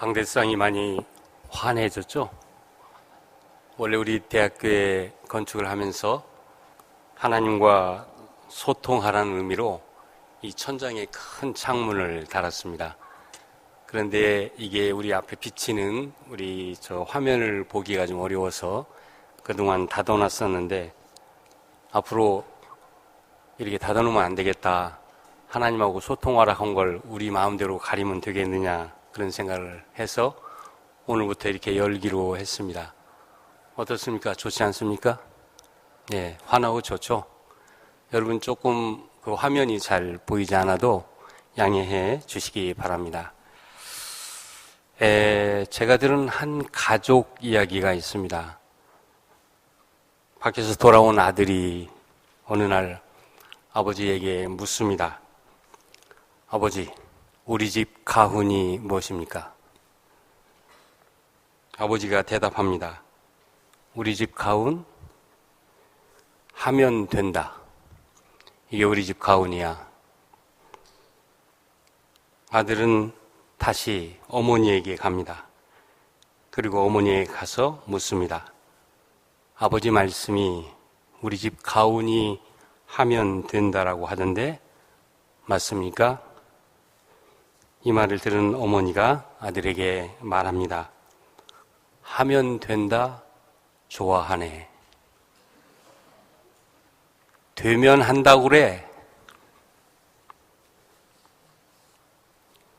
강대상이 많이 환해졌죠. 원래 우리 대학교에 건축을 하면서 하나님과 소통하라는 의미로 이 천장에 큰 창문을 달았습니다. 그런데 이게 우리 앞에 비치는 우리 저 화면을 보기가 좀 어려워서 그동안 닫아놨었는데, 앞으로 이렇게 닫아놓으면 안 되겠다. 하나님하고 소통하라 한 걸 우리 마음대로 가리면 되겠느냐, 그런 생각을 해서 오늘부터 이렇게 열기로 했습니다. 어떻습니까? 좋지 않습니까? 네, 환하고 좋죠? 여러분 조금 그 화면이 잘 보이지 않아도 양해해 주시기 바랍니다. 제가 들은 한 가족 이야기가 있습니다. 밖에서 돌아온 아들이 어느 날 아버지에게 묻습니다. 아버지, 우리 집 가훈이 무엇입니까? 아버지가 대답합니다. 우리 집 가훈? 하면 된다. 이게 우리 집 가훈이야. 아들은 다시 어머니에게 갑니다. 그리고 어머니에게 가서 묻습니다. 아버지 말씀이 우리 집 가훈이 하면 된다라고 하던데 맞습니까? 이 말을 들은 어머니가 아들에게 말합니다. 하면 된다, 좋아하네. 되면 한다고 그래.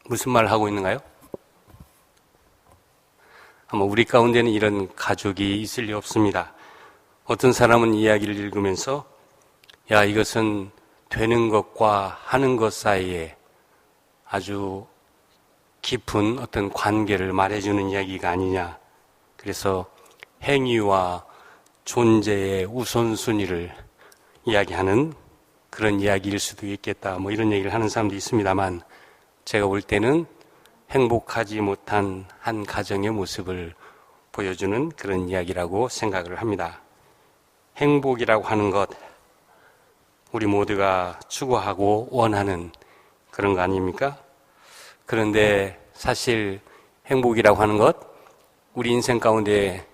무슨 말 하고 있는가요? 아마 우리 가운데는 이런 가족이 있을 리 없습니다. 어떤 사람은 이야기를 읽으면서 야, 이것은 되는 것과 하는 것 사이에 아주 깊은 어떤 관계를 말해주는 이야기가 아니냐. 그래서 행위와 존재의 우선순위를 이야기하는 그런 이야기일 수도 있겠다. 뭐 이런 얘기를 하는 사람도 있습니다만, 제가 볼 때는 행복하지 못한 한 가정의 모습을 보여주는 그런 이야기라고 생각을 합니다. 행복이라고 하는 것, 우리 모두가 추구하고 원하는 그런 거 아닙니까? 그런데 사실 행복이라고 하는 것, 우리 인생 가운데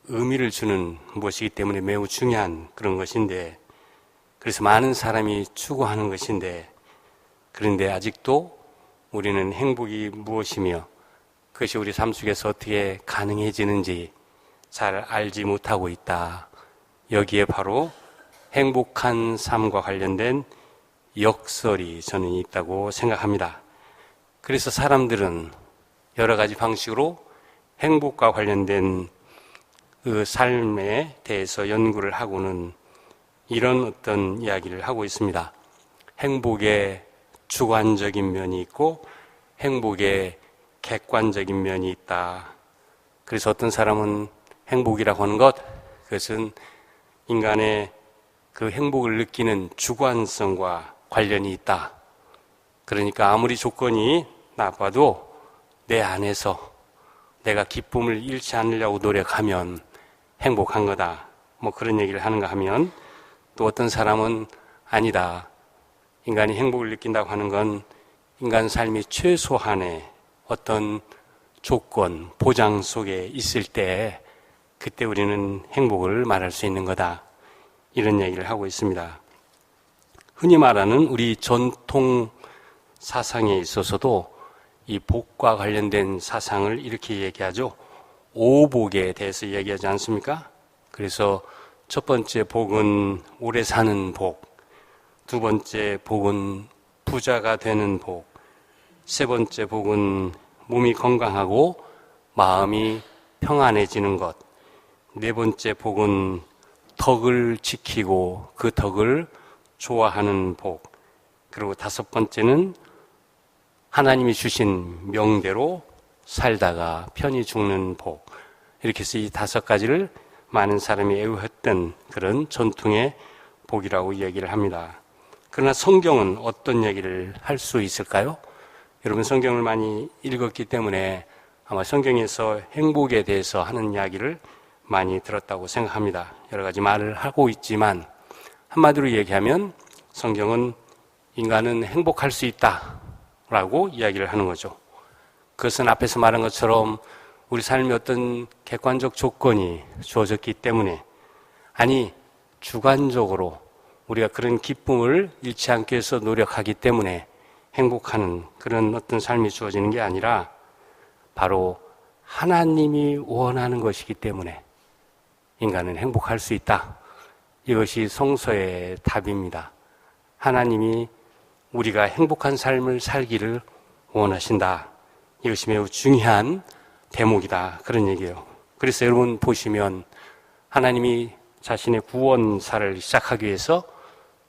의미를 주는 무엇이기 때문에 매우 중요한 그런 것인데, 그래서 많은 사람이 추구하는 것인데, 그런데 아직도 우리는 행복이 무엇이며 그것이 우리 삶 속에서 어떻게 가능해지는지 잘 알지 못하고 있다. 여기에 바로 행복한 삶과 관련된 역설이 저는 있다고 생각합니다. 그래서 사람들은 여러 가지 방식으로 행복과 관련된 그 삶에 대해서 연구를 하고는 이런 어떤 이야기를 하고 있습니다. 행복의 주관적인 면이 있고 행복의 객관적인 면이 있다. 그래서 어떤 사람은 행복이라고 하는 것, 그것은 인간의 그 행복을 느끼는 주관성과 관련이 있다. 그러니까 아무리 조건이 나빠도 내 안에서 내가 기쁨을 잃지 않으려고 노력하면 행복한 거다. 뭐 그런 얘기를 하는가 하면, 또 어떤 사람은 아니다. 인간이 행복을 느낀다고 하는 건 인간 삶이 최소한의 어떤 조건, 보장 속에 있을 때 그때 우리는 행복을 말할 수 있는 거다. 이런 얘기를 하고 있습니다. 흔히 말하는 우리 전통 사상에 있어서도 이 복과 관련된 사상을 이렇게 얘기하죠. 오복에 대해서 얘기하지 않습니까? 그래서 첫 번째 복은 오래 사는 복, 두 번째 복은 부자가 되는 복, 세 번째 복은 몸이 건강하고 마음이 평안해지는 것, 네 번째 복은 덕을 지키고 그 덕을 좋아하는 복, 그리고 다섯 번째는 하나님이 주신 명대로 살다가 편히 죽는 복. 이렇게 해서 이 다섯 가지를 많은 사람이 애호했던 그런 전통의 복이라고 이야기를 합니다. 그러나 성경은 어떤 얘기를 할 수 있을까요? 여러분 성경을 많이 읽었기 때문에 아마 성경에서 행복에 대해서 하는 이야기를 많이 들었다고 생각합니다. 여러 가지 말을 하고 있지만 한마디로 얘기하면 성경은 인간은 행복할 수 있다라고 이야기를 하는 거죠. 그것은 앞에서 말한 것처럼 우리 삶의 어떤 객관적 조건이 주어졌기 때문에, 아니 주관적으로 우리가 그런 기쁨을 잃지 않기 위해서 노력하기 때문에 행복하는 그런 어떤 삶이 주어지는 게 아니라 바로 하나님이 원하는 것이기 때문에 인간은 행복할 수 있다. 이것이 성서의 답입니다. 하나님이 우리가 행복한 삶을 살기를 원하신다. 이것이 매우 중요한 대목이다. 그런 얘기예요. 그래서 여러분 보시면 하나님이 자신의 구원사를 시작하기 위해서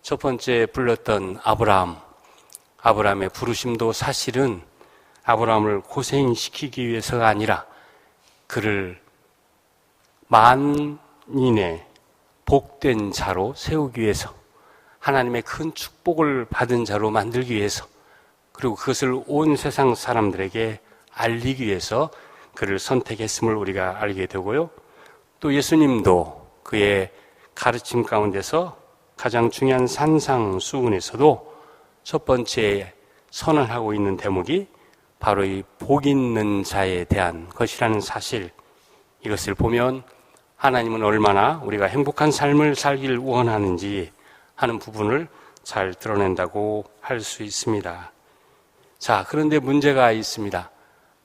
첫 번째 불렀던 아브라함의 부르심도 사실은 아브라함을 고생시키기 위해서가 아니라 그를 만인의 복된 자로 세우기 위해서, 하나님의 큰 축복을 받은 자로 만들기 위해서, 그리고 그것을 온 세상 사람들에게 알리기 위해서 그를 선택했음을 우리가 알게 되고요. 또 예수님도 그의 가르침 가운데서 가장 중요한 산상수훈에서도 첫 번째 선언하고 있는 대목이 바로 이 복 있는 자에 대한 것이라는 사실, 이것을 보면 하나님은 얼마나 우리가 행복한 삶을 살기를 원하는지 하는 부분을 잘 드러낸다고 할 수 있습니다. 자, 그런데 문제가 있습니다.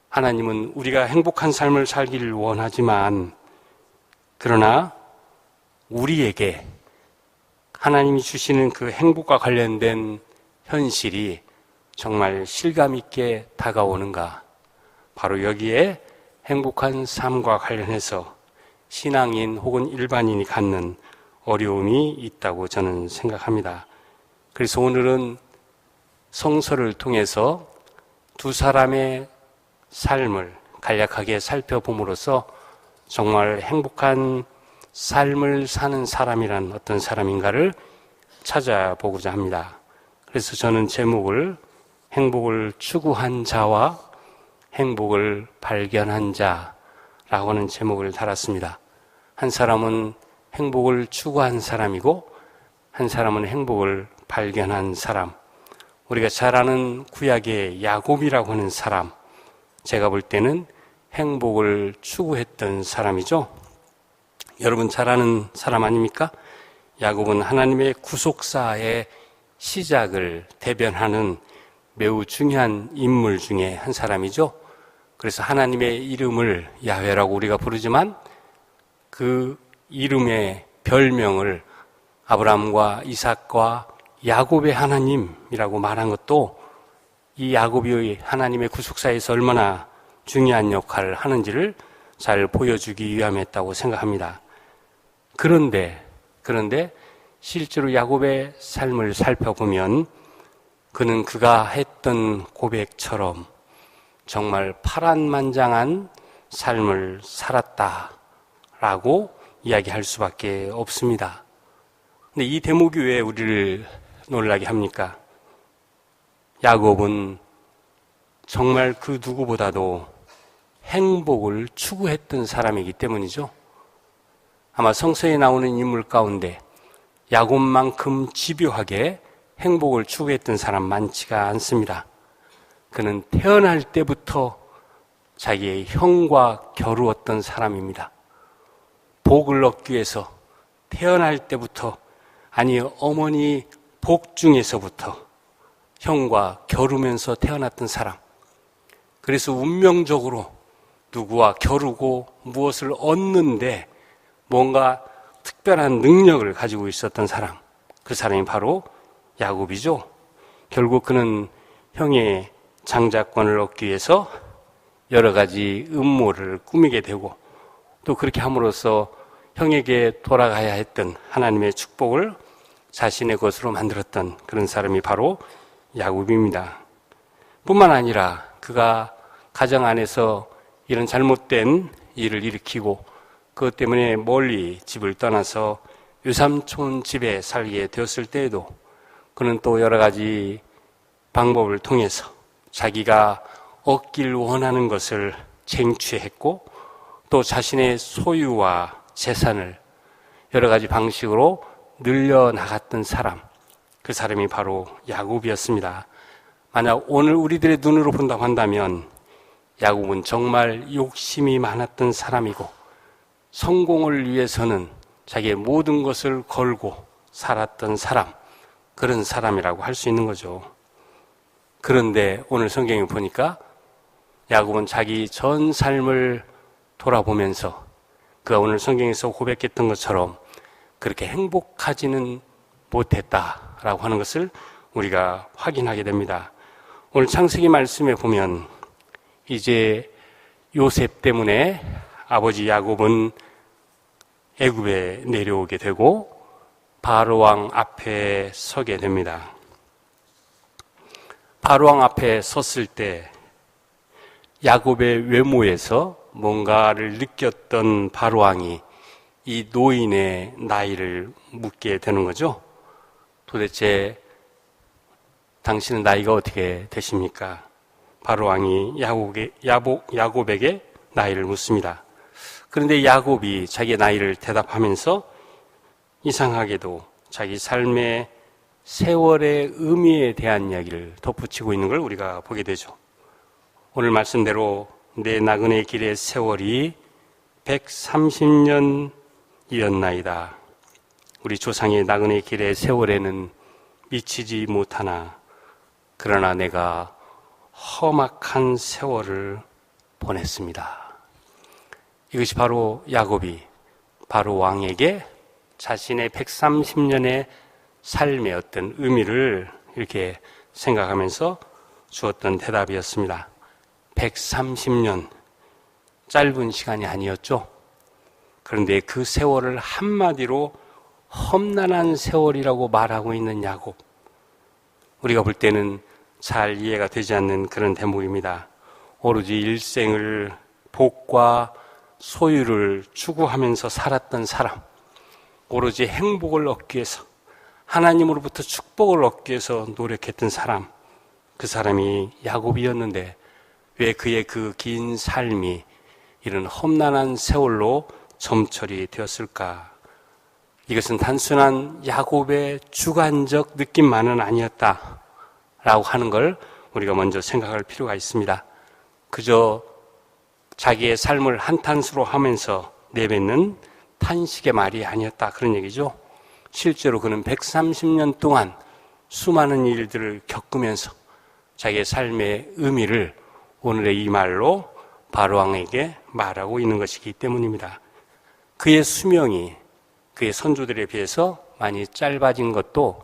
하나님은 우리가 행복한 삶을 살기를 원하지만, 그러나 우리에게 하나님이 주시는 그 행복과 관련된 현실이 정말 실감 있게 다가오는가? 바로 여기에 행복한 삶과 관련해서 신앙인 혹은 일반인이 갖는 어려움이 있다고 저는 생각합니다. 그래서 오늘은 성서를 통해서 두 사람의 삶을 간략하게 살펴봄으로써 정말 행복한 삶을 사는 사람이란 어떤 사람인가를 찾아보고자 합니다. 그래서 저는 제목을 행복을 추구한 자와 행복을 발견한 자라고 하는 제목을 달았습니다. 한 사람은 행복을 추구한 사람이고 한 사람은 행복을 발견한 사람. 우리가 잘 아는 구약의 야곱이라고 하는 사람, 제가 볼 때는 행복을 추구했던 사람이죠. 여러분 잘 아는 사람 아닙니까? 야곱은 하나님의 구속사의 시작을 대변하는 매우 중요한 인물 중에 한 사람이죠. 그래서 하나님의 이름을 야훼라고 우리가 부르지만 그 이름의 별명을 아브라함과 이삭과 야곱의 하나님이라고 말한 것도 이 야곱이 하나님의 구속사에서 얼마나 중요한 역할을 하는지를 잘 보여주기 위함이었다고 생각합니다. 그런데 실제로 야곱의 삶을 살펴보면 그는 그가 했던 고백처럼 정말 파란만장한 삶을 살았다라고 이야기할 수밖에 없습니다. 근데 이 대목이 왜 우리를 놀라게 합니까? 야곱은 정말 그 누구보다도 행복을 추구했던 사람이기 때문이죠. 아마 성서에 나오는 인물 가운데 야곱만큼 집요하게 행복을 추구했던 사람 많지가 않습니다. 그는 태어날 때부터 자기의 형과 겨루었던 사람입니다. 복을 얻기 위해서 태어날 때부터, 아니 어머니 복 중에서부터 형과 겨루면서 태어났던 사람. 그래서 운명적으로 누구와 겨루고 무엇을 얻는데 뭔가 특별한 능력을 가지고 있었던 사람, 그 사람이 바로 야곱이죠. 결국 그는 형의 장자권을 얻기 위해서 여러 가지 음모를 꾸미게 되고, 또 그렇게 함으로써 형에게 돌아가야 했던 하나님의 축복을 자신의 것으로 만들었던 그런 사람이 바로 야곱입니다. 뿐만 아니라 그가 가정 안에서 이런 잘못된 일을 일으키고 그것 때문에 멀리 집을 떠나서 유삼촌 집에 살게 되었을 때에도 그는 또 여러 가지 방법을 통해서 자기가 얻길 원하는 것을 쟁취했고, 또 자신의 소유와 재산을 여러 가지 방식으로 늘려나갔던 사람, 그 사람이 바로 야곱이었습니다. 만약 오늘 우리들의 눈으로 본다고 한다면 야곱은 정말 욕심이 많았던 사람이고 성공을 위해서는 자기의 모든 것을 걸고 살았던 사람, 그런 사람이라고 할 수 있는 거죠. 그런데 오늘 성경에 보니까 야곱은 자기 전 삶을 돌아보면서 그가 오늘 성경에서 고백했던 것처럼 그렇게 행복하지는 못했다라고 하는 것을 우리가 확인하게 됩니다. 오늘 창세기 말씀에 보면 이제 요셉 때문에 아버지 야곱은 애굽에 내려오게 되고 바로왕 앞에 서게 됩니다. 바로왕 앞에 섰을 때 야곱의 외모에서 뭔가를 느꼈던 바로왕이 이 노인의 나이를 묻게 되는 거죠. 도대체 당신은 나이가 어떻게 되십니까? 바로왕이 야곱에게 나이를 묻습니다. 그런데 야곱이 자기의 나이를 대답하면서 이상하게도 자기 삶의 세월의 의미에 대한 이야기를 덧붙이고 있는 걸 우리가 보게 되죠. 오늘 말씀대로 내 나그네 길의 세월이 130년이었나이다. 우리 조상의 나그네 길의 세월에는 미치지 못하나 그러나 내가 험악한 세월을 보냈습니다. 이것이 바로 야곱이 바로 왕에게 자신의 130년의 삶의 어떤 의미를 이렇게 생각하면서 주었던 대답이었습니다. 130년, 짧은 시간이 아니었죠. 그런데 그 세월을 한마디로 험난한 세월이라고 말하고 있는 야곱. 우리가 볼 때는 잘 이해가 되지 않는 그런 대목입니다. 오로지 일생을 복과 소유를 추구하면서 살았던 사람, 오로지 행복을 얻기 위해서, 하나님으로부터 축복을 얻기 위해서 노력했던 사람, 그 사람이 야곱이었는데 왜 그의 그 긴 삶이 이런 험난한 세월로 점철이 되었을까? 이것은 단순한 야곱의 주관적 느낌만은 아니었다라고 하는 걸 우리가 먼저 생각할 필요가 있습니다. 그저 자기의 삶을 한탄스로 하면서 내뱉는 탄식의 말이 아니었다, 그런 얘기죠. 실제로 그는 130년 동안 수많은 일들을 겪으면서 자기의 삶의 의미를 오늘의 이 말로 바로왕에게 말하고 있는 것이기 때문입니다. 그의 수명이 그의 선조들에 비해서 많이 짧아진 것도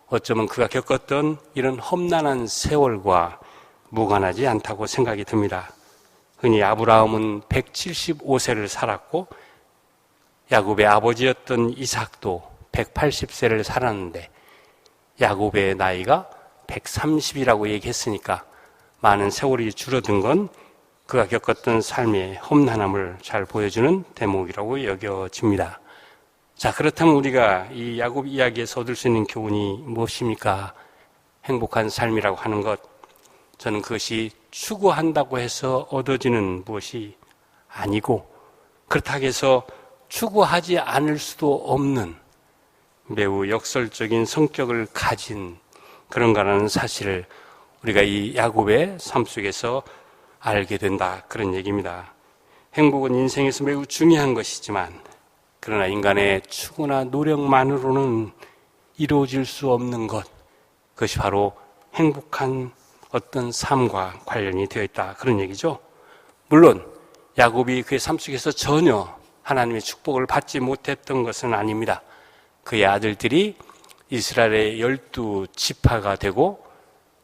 어쩌면 그가 겪었던 이런 험난한 세월과 무관하지 않다고 생각이 듭니다. 흔히 아브라함은 175세를 살았고 야곱의 아버지였던 이삭도 180세를 살았는데 야곱의 나이가 130이라고 얘기했으니까 많은 세월이 줄어든 건 그가 겪었던 삶의 험난함을 잘 보여주는 대목이라고 여겨집니다. 자, 그렇다면 우리가 이 야곱 이야기에서 얻을 수 있는 교훈이 무엇입니까? 행복한 삶이라고 하는 것, 저는 그것이 추구한다고 해서 얻어지는 무엇이 아니고 그렇다고 해서 추구하지 않을 수도 없는 매우 역설적인 성격을 가진 그런 거라는 사실을 우리가 이 야곱의 삶 속에서 알게 된다, 그런 얘기입니다. 행복은 인생에서 매우 중요한 것이지만 그러나 인간의 추구나 노력만으로는 이루어질 수 없는 것, 그것이 바로 행복한 어떤 삶과 관련이 되어 있다, 그런 얘기죠. 물론 야곱이 그의 삶 속에서 전혀 하나님의 축복을 받지 못했던 것은 아닙니다. 그의 아들들이 이스라엘의 12지파가 되고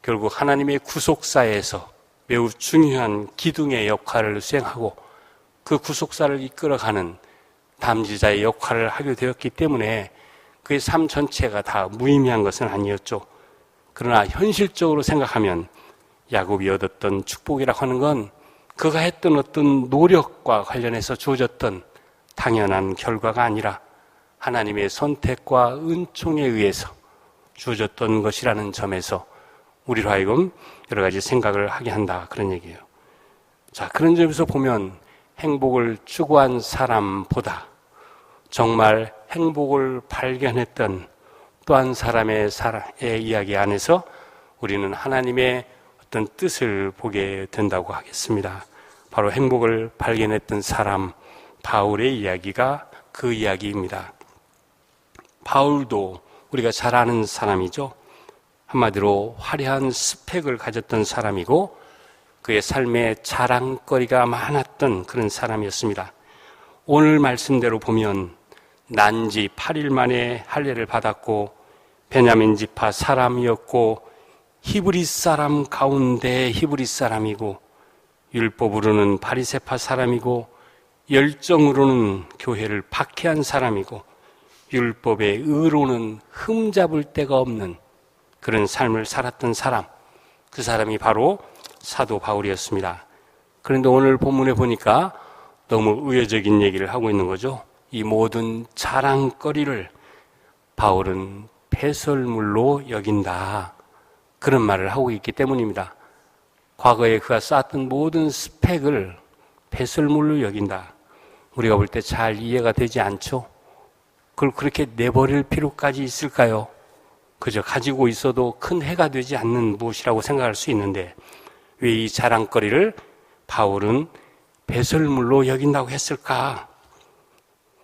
결국 하나님의 구속사에서 매우 중요한 기둥의 역할을 수행하고 그 구속사를 이끌어가는 담지자의 역할을 하게 되었기 때문에 그의 삶 전체가 다 무의미한 것은 아니었죠. 그러나 현실적으로 생각하면 야곱이 얻었던 축복이라고 하는 건 그가 했던 어떤 노력과 관련해서 주어졌던 당연한 결과가 아니라 하나님의 선택과 은총에 의해서 주어졌던 것이라는 점에서 우리로 하여금 여러 가지 생각을 하게 한다, 그런 얘기예요. 자, 그런 점에서 보면 행복을 추구한 사람보다 정말 행복을 발견했던 또 한 사람의 이야기 안에서 우리는 하나님의 어떤 뜻을 보게 된다고 하겠습니다. 바로 행복을 발견했던 사람 바울의 이야기가 그 이야기입니다. 바울도 우리가 잘 아는 사람이죠. 한마디로 화려한 스펙을 가졌던 사람이고 그의 삶에 자랑거리가 많았던 그런 사람이었습니다. 오늘 말씀대로 보면 난지 8일 만에 할례를 받았고 베냐민 지파 사람이었고 히브리 사람 가운데 히브리 사람이고 율법으로는 바리새파 사람이고 열정으로는 교회를 박해한 사람이고 율법의 의로는 흠잡을 데가 없는 그런 삶을 살았던 사람, 그 사람이 바로 사도 바울이었습니다. 그런데 오늘 본문에 보니까 너무 우회적인 얘기를 하고 있는 거죠. 이 모든 자랑거리를 바울은 배설물로 여긴다, 그런 말을 하고 있기 때문입니다. 과거에 그가 쌓았던 모든 스펙을 배설물로 여긴다. 우리가 볼 때 잘 이해가 되지 않죠? 그걸 그렇게 내버릴 필요까지 있을까요? 그저 가지고 있어도 큰 해가 되지 않는 무엇이라고 생각할 수 있는데 왜 이 자랑거리를 바울은 배설물로 여긴다고 했을까?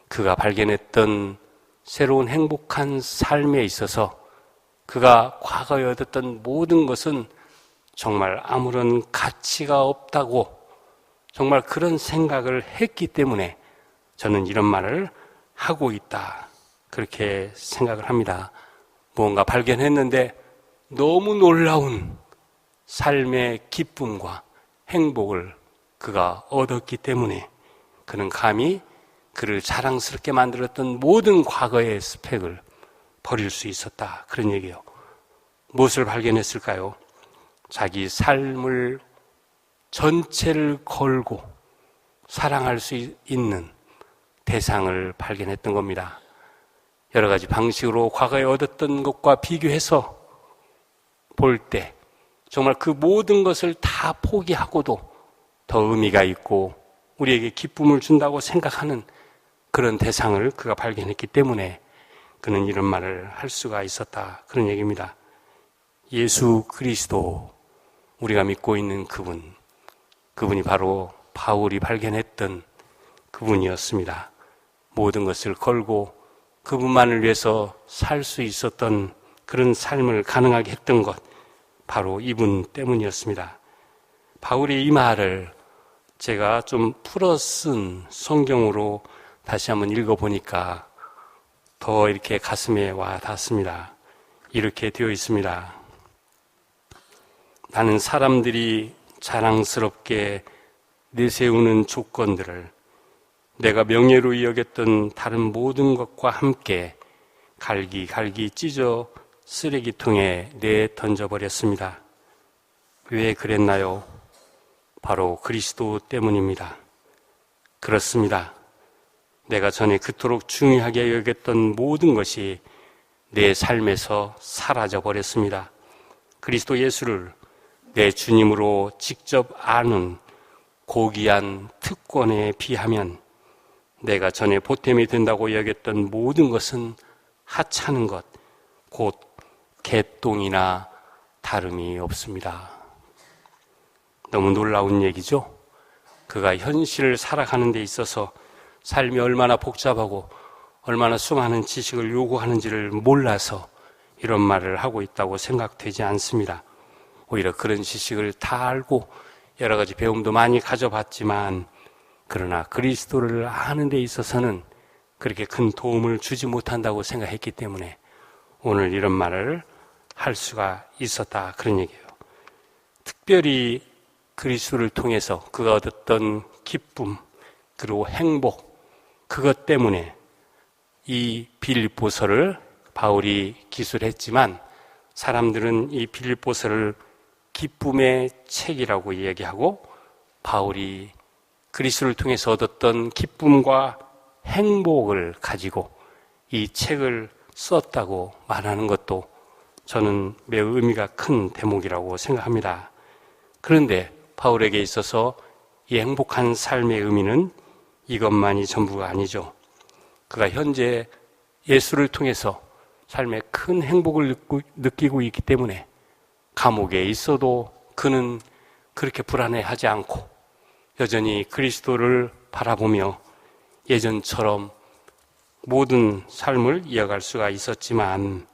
그가 발견했던 새로운 행복한 삶에 있어서 그가 과거에 얻었던 모든 것은 정말 아무런 가치가 없다고 정말 그런 생각을 했기 때문에 저는 이런 말을 하고 있다, 그렇게 생각을 합니다. 무언가 발견했는데 너무 놀라운 삶의 기쁨과 행복을 그가 얻었기 때문에 그는 감히 그를 자랑스럽게 만들었던 모든 과거의 스펙을 버릴 수 있었다, 그런 얘기예요. 무엇을 발견했을까요? 자기 삶을 전체를 걸고 사랑할 수 있는 대상을 발견했던 겁니다. 여러 가지 방식으로 과거에 얻었던 것과 비교해서 볼 때 정말 그 모든 것을 다 포기하고도 더 의미가 있고 우리에게 기쁨을 준다고 생각하는 그런 대상을 그가 발견했기 때문에 그는 이런 말을 할 수가 있었다, 그런 얘기입니다. 예수 그리스도, 우리가 믿고 있는 그분이 바로 바울이 발견했던 그분이었습니다. 모든 것을 걸고 그분만을 위해서 살 수 있었던 그런 삶을 가능하게 했던 것, 바로 이분 때문이었습니다. 바울의 이 말을 제가 좀 풀어 쓴 성경으로 다시 한번 읽어보니까 더 이렇게 가슴에 와 닿습니다. 이렇게 되어 있습니다. 나는 사람들이 자랑스럽게 내세우는 조건들을 내가 명예로 여겼던 다른 모든 것과 함께 갈기 찢어 쓰레기통에 내던져버렸습니다. 왜 그랬나요? 바로 그리스도 때문입니다. 그렇습니다. 내가 전에 그토록 중요하게 여겼던 모든 것이 내 삶에서 사라져버렸습니다. 그리스도 예수를 내 주님으로 직접 아는 고귀한 특권에 비하면 내가 전에 보탬이 된다고 여겼던 모든 것은 하찮은 것, 곧 개똥이나 다름이 없습니다. 너무 놀라운 얘기죠? 그가 현실을 살아가는 데 있어서 삶이 얼마나 복잡하고 얼마나 수많은 지식을 요구하는지를 몰라서 이런 말을 하고 있다고 생각되지 않습니다. 오히려 그런 지식을 다 알고 여러 가지 배움도 많이 가져봤지만 그러나 그리스도를 아는 데 있어서는 그렇게 큰 도움을 주지 못한다고 생각했기 때문에 오늘 이런 말을 할 수가 있었다, 그런 얘기예요. 특별히 그리스도를 통해서 그가 얻었던 기쁨 그리고 행복, 그것 때문에 이 빌립보서를 바울이 기술했지만 사람들은 이 빌립보서를 기쁨의 책이라고 이야기하고 바울이 그리스도를 통해서 얻었던 기쁨과 행복을 가지고 이 책을 썼다고 말하는 것도 저는 매우 의미가 큰 대목이라고 생각합니다. 그런데 바울에게 있어서 이 행복한 삶의 의미는 이것만이 전부가 아니죠. 그가 현재 예수를 통해서 삶에 큰 행복을 느끼고 있기 때문에 감옥에 있어도 그는 그렇게 불안해하지 않고 여전히 그리스도를 바라보며 예전처럼 모든 삶을 이어갈 수가 있었지만,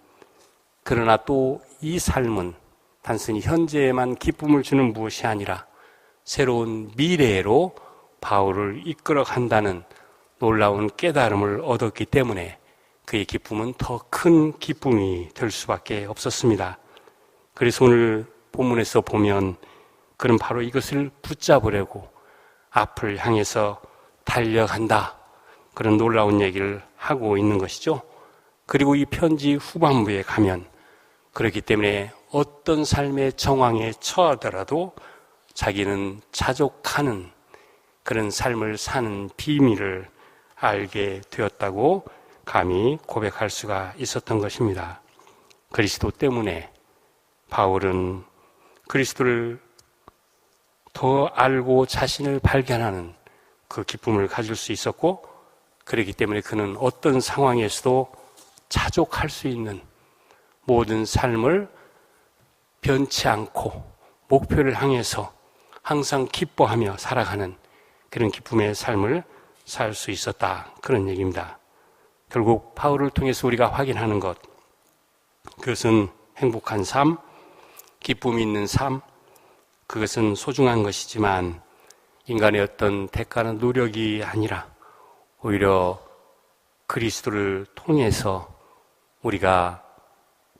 그러나 또 이 삶은 단순히 현재에만 기쁨을 주는 무엇이 아니라 새로운 미래로 바울을 이끌어 간다는 놀라운 깨달음을 얻었기 때문에 그의 기쁨은 더 큰 기쁨이 될 수밖에 없었습니다. 그래서 오늘 본문에서 보면 그는 바로 이것을 붙잡으려고 앞을 향해서 달려간다, 그런 놀라운 얘기를 하고 있는 것이죠. 그리고 이 편지 후반부에 가면 그렇기 때문에 어떤 삶의 정황에 처하더라도 자기는 자족하는 그런 삶을 사는 비밀을 알게 되었다고 감히 고백할 수가 있었던 것입니다. 그리스도 때문에 바울은 그리스도를 더 알고 자신을 발견하는 그 기쁨을 가질 수 있었고, 그렇기 때문에 그는 어떤 상황에서도 자족할 수 있는 모든 삶을 변치 않고 목표를 향해서 항상 기뻐하며 살아가는 그런 기쁨의 삶을 살 수 있었다, 그런 얘기입니다. 결국 바울을 통해서 우리가 확인하는 것, 그것은 행복한 삶, 기쁨이 있는 삶, 그것은 소중한 것이지만 인간의 어떤 대가는 노력이 아니라 오히려 그리스도를 통해서 우리가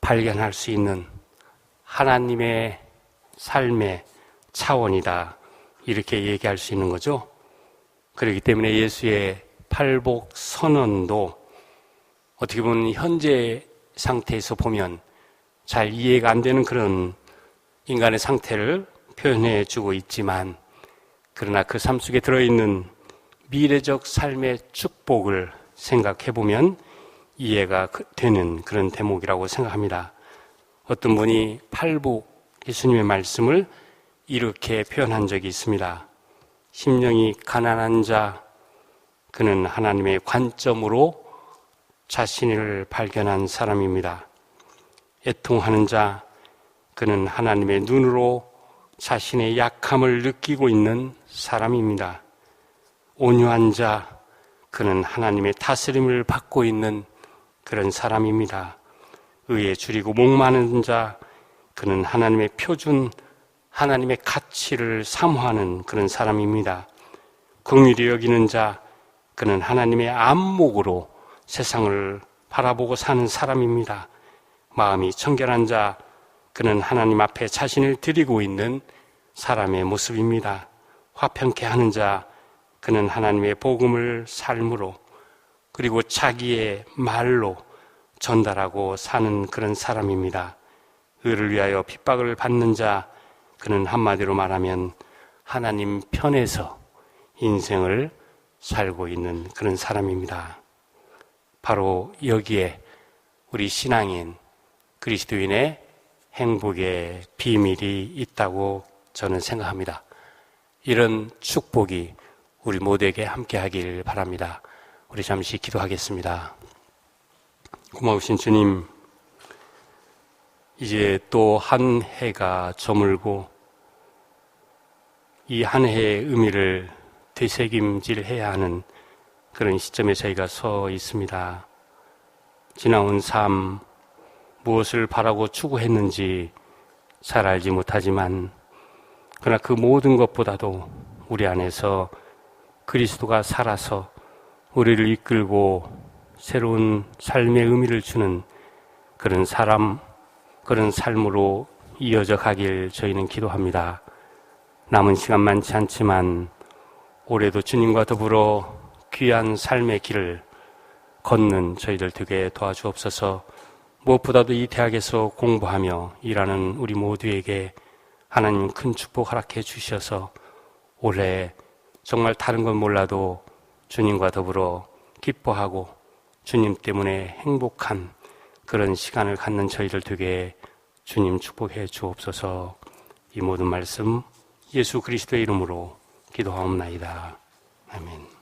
발견할 수 있는 하나님의 삶의 차원이다, 이렇게 얘기할 수 있는 거죠. 그렇기 때문에 예수의 팔복 선언도 어떻게 보면 현재 상태에서 보면 잘 이해가 안 되는 그런 인간의 상태를 표현해 주고 있지만, 그러나 그 삶 속에 들어있는 미래적 삶의 축복을 생각해 보면 이해가 되는 그런 대목이라고 생각합니다. 어떤 분이 팔복, 예수님의 말씀을 이렇게 표현한 적이 있습니다. 심령이 가난한 자, 그는 하나님의 관점으로 자신을 발견한 사람입니다. 애통하는 자, 그는 하나님의 눈으로 자신의 약함을 느끼고 있는 사람입니다. 온유한 자, 그는 하나님의 다스림을 받고 있는 그런 사람입니다. 의에 줄이고 목마른 자, 그는 하나님의 표준, 하나님의 가치를 사모하는 그런 사람입니다. 긍휼히 여기는 자, 그는 하나님의 안목으로 세상을 바라보고 사는 사람입니다. 마음이 청결한 자, 그는 하나님 앞에 자신을 드리고 있는 사람의 모습입니다. 화평케 하는 자, 그는 하나님의 복음을 삶으로 그리고 자기의 말로 전달하고 사는 그런 사람입니다. 의를 위하여 핍박을 받는 자, 그는 한마디로 말하면 하나님 편에서 인생을 살고 있는 그런 사람입니다. 바로 여기에 우리 신앙인 그리스도인의 행복의 비밀이 있다고 저는 생각합니다. 이런 축복이 우리 모두에게 함께 하길 바랍니다. 우리 잠시 기도하겠습니다. 고마우신 주님, 이제 또 한 해가 저물고 이 한 해의 의미를 되새김질해야 하는 그런 시점에 저희가 서 있습니다. 지나온 삶, 무엇을 바라고 추구했는지 잘 알지 못하지만, 그러나 그 모든 것보다도 우리 안에서 그리스도가 살아서 우리를 이끌고 새로운 삶의 의미를 주는 그런 사람, 그런 삶으로 이어져 가길 저희는 기도합니다. 남은 시간 많지 않지만 올해도 주님과 더불어 귀한 삶의 길을 걷는 저희들 되게 도와주옵소서. 무엇보다도 이 대학에서 공부하며 일하는 우리 모두에게 하나님 큰 축복 허락해 주셔서 올해 정말 다른 건 몰라도 주님과 더불어 기뻐하고 주님 때문에 행복한 그런 시간을 갖는 저희들 되게 주님 축복해 주옵소서. 이 모든 말씀 예수 그리스도의 이름으로 기도하옵나이다. 아멘.